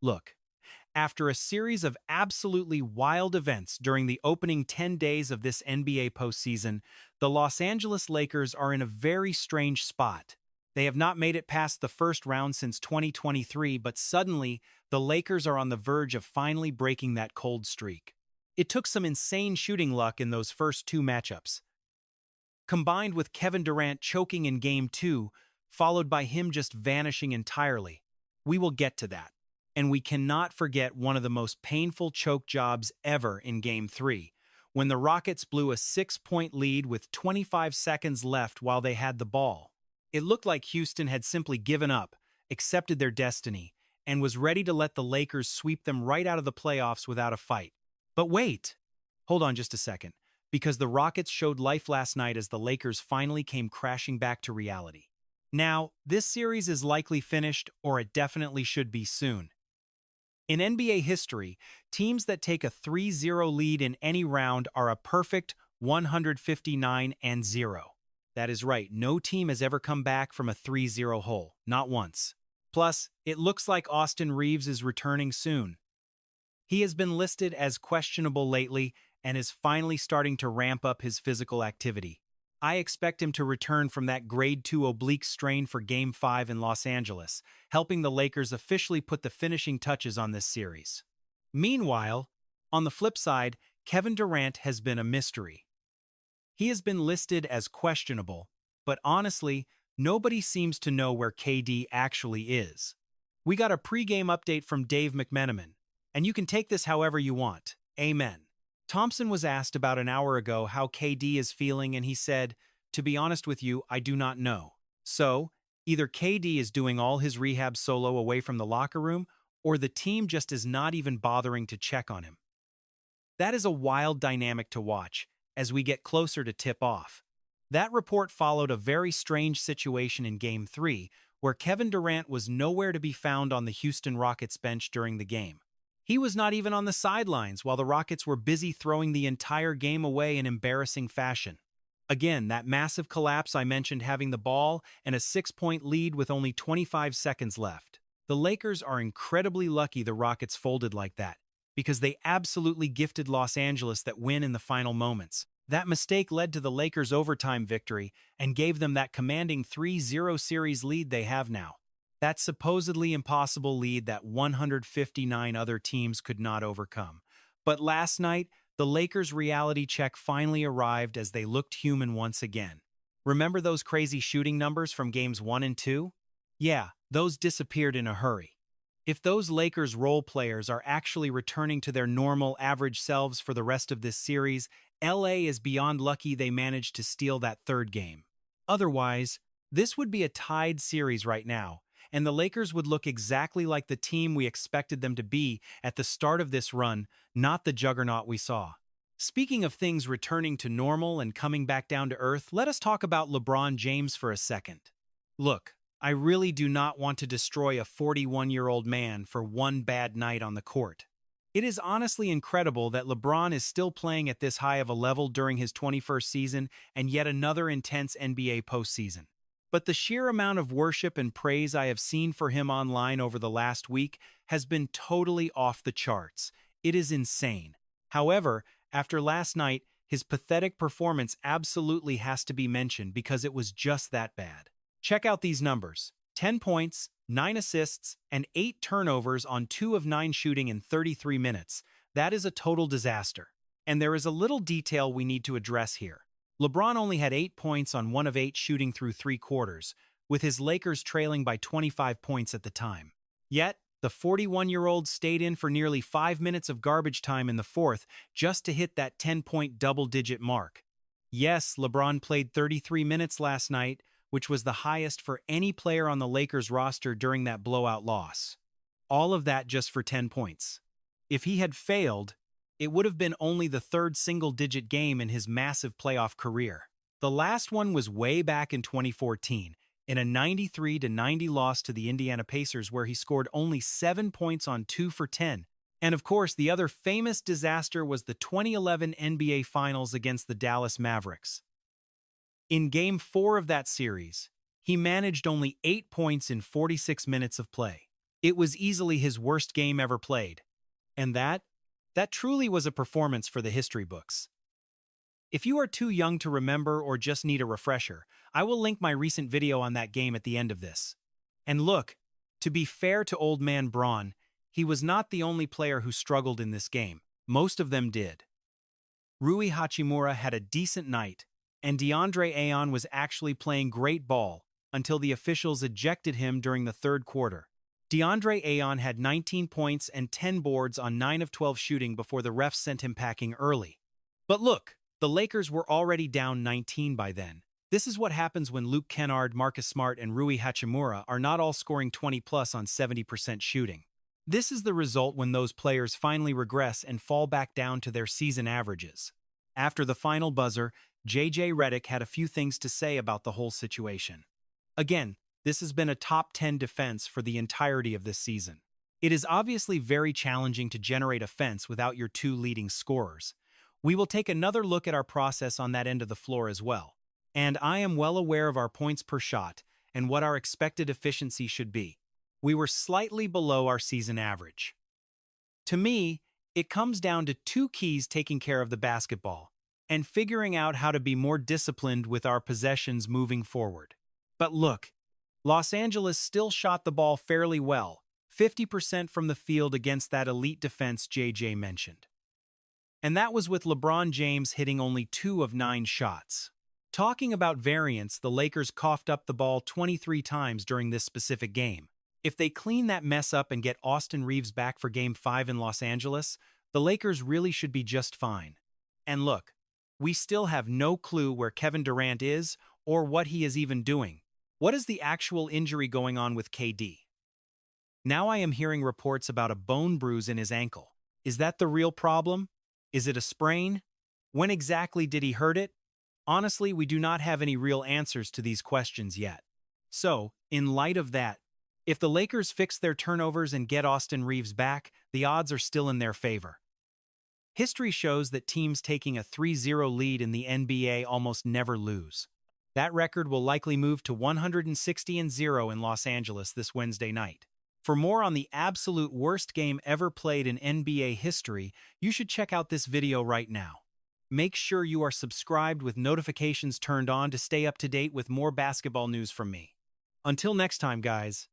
Look, after a series of absolutely wild events during the opening 10 days of this NBA postseason, the Los Angeles Lakers are in a very strange spot. They have not made it past the first round since 2023, but suddenly, the Lakers are on the verge of finally breaking that cold streak. It took some insane shooting luck in those first two matchups, combined with Kevin Durant choking in Game 2, followed by him just vanishing entirely. We will get to that. And we cannot forget one of the most painful choke jobs ever in Game 3, when the Rockets blew a 6-point lead with 25 seconds left while they had the ball. It looked like Houston had simply given up, accepted their destiny, and was ready to let the Lakers sweep them right out of the playoffs without a fight. But wait! Hold on just a second, because the Rockets showed life last night as the Lakers finally came crashing back to reality. Now, this series is likely finished, or it definitely should be soon. In NBA history, teams that take a 3-0 lead in any round are a perfect 159-0. That is right, no team has ever come back from a 3-0 hole, not once. Plus, it looks like Austin Reeves is returning soon. He has been listed as questionable lately and is finally starting to ramp up his physical activity. I expect him to return from that grade 2 oblique strain for Game 5 in Los Angeles, helping the Lakers officially put the finishing touches on this series. Meanwhile, on the flip side, Kevin Durant has been a mystery. He has been listed as questionable, but honestly, nobody seems to know where KD actually is. We got a pregame update from Dave McMenamin, and you can take this however you want. Amen. Thompson was asked about an hour ago how KD is feeling, and he said, "To be honest with you, I do not know." So, either KD is doing all his rehab solo away from the locker room, or the team just is not even bothering to check on him. That is a wild dynamic to watch as we get closer to tip-off. That report followed a very strange situation in Game 3, where Kevin Durant was nowhere to be found on the Houston Rockets bench during the game. He was not even on the sidelines while the Rockets were busy throwing the entire game away in embarrassing fashion. Again, that massive collapse I mentioned, having the ball and a 6-point lead with only 25 seconds left. The Lakers are incredibly lucky the Rockets folded like that, because they absolutely gifted Los Angeles that win in the final moments. That mistake led to the Lakers' overtime victory and gave them that commanding 3-0 series lead they have now. That supposedly impossible lead that 159 other teams could not overcome. But last night, the Lakers' reality check finally arrived as they looked human once again. Remember those crazy shooting numbers from Games 1 and 2? Yeah, those disappeared in a hurry. If those Lakers role players are actually returning to their normal, average selves for the rest of this series, LA is beyond lucky they managed to steal that third game. Otherwise, this would be a tied series right now, and the Lakers would look exactly like the team we expected them to be at the start of this run, not the juggernaut we saw. Speaking of things returning to normal and coming back down to earth, let us talk about LeBron James for a second. Look, I really do not want to destroy a 41-year-old man for one bad night on the court. It is honestly incredible that LeBron is still playing at this high of a level during his 21st season and yet another intense NBA postseason. But the sheer amount of worship and praise I have seen for him online over the last week has been totally off the charts. It is insane. However, after last night, his pathetic performance absolutely has to be mentioned because it was just that bad. Check out these numbers: 10 points, 9 assists, and 8 turnovers on 2 of 9 shooting in 33 minutes. That is a total disaster. And there is a little detail we need to address here. LeBron only had 8 points on 1 of 8 shooting through 3 quarters, with his Lakers trailing by 25 points at the time. Yet, the 41-year-old stayed in for nearly 5 minutes of garbage time in the fourth just to hit that 10-point double-digit mark. Yes, LeBron played 33 minutes last night, which was the highest for any player on the Lakers roster during that blowout loss. All of that just for 10 points. If he had failed, it would have been only the third single-digit game in his massive playoff career. The last one was way back in 2014, in a 93-90 loss to the Indiana Pacers where he scored only 7 points on 2 for 10. And of course, the other famous disaster was the 2011 NBA Finals against the Dallas Mavericks. In Game 4 of that series, he managed only 8 points in 46 minutes of play. It was easily his worst game ever played. And that truly was a performance for the history books. If you are too young to remember or just need a refresher, I will link my recent video on that game at the end of this. And look, to be fair to old man Braun, he was not the only player who struggled in this game. Most of them did. Rui Hachimura had a decent night, and DeAndre Ayton was actually playing great ball until the officials ejected him during the third quarter. DeAndre Ayton had 19 points and 10 boards on 9 of 12 shooting before the refs sent him packing early. But look, the Lakers were already down 19 by then. This is what happens when Luke Kennard, Marcus Smart, and Rui Hachimura are not all scoring 20-plus on 70% shooting. This is the result when those players finally regress and fall back down to their season averages. After the final buzzer, J.J. Redick had a few things to say about the whole situation. Again, this has been a top 10 defense for the entirety of this season. It is obviously very challenging to generate offense without your two leading scorers. We will take another look at our process on that end of the floor as well. And I am well aware of our points per shot and what our expected efficiency should be. We were slightly below our season average. To me, it comes down to two keys: taking care of the basketball and figuring out how to be more disciplined with our possessions moving forward. But look, Los Angeles still shot the ball fairly well, 50% from the field against that elite defense JJ mentioned. And that was with LeBron James hitting only 2 of 9 shots. Talking about variance, the Lakers coughed up the ball 23 times during this specific game. If they clean that mess up and get Austin Reeves back for Game 5 in Los Angeles, the Lakers really should be just fine. And look, we still have no clue where Kevin Durant is or what he is even doing. What is the actual injury going on with KD? Now I am hearing reports about a bone bruise in his ankle. Is that the real problem? Is it a sprain? When exactly did he hurt it? Honestly, we do not have any real answers to these questions yet. So, in light of that, if the Lakers fix their turnovers and get Austin Reeves back, the odds are still in their favor. History shows that teams taking a 3-0 lead in the NBA almost never lose. That record will likely move to 160-0 in Los Angeles this Wednesday night. For more on the absolute worst game ever played in NBA history, you should check out this video right now. Make sure you are subscribed with notifications turned on to stay up to date with more basketball news from me. Until next time, guys.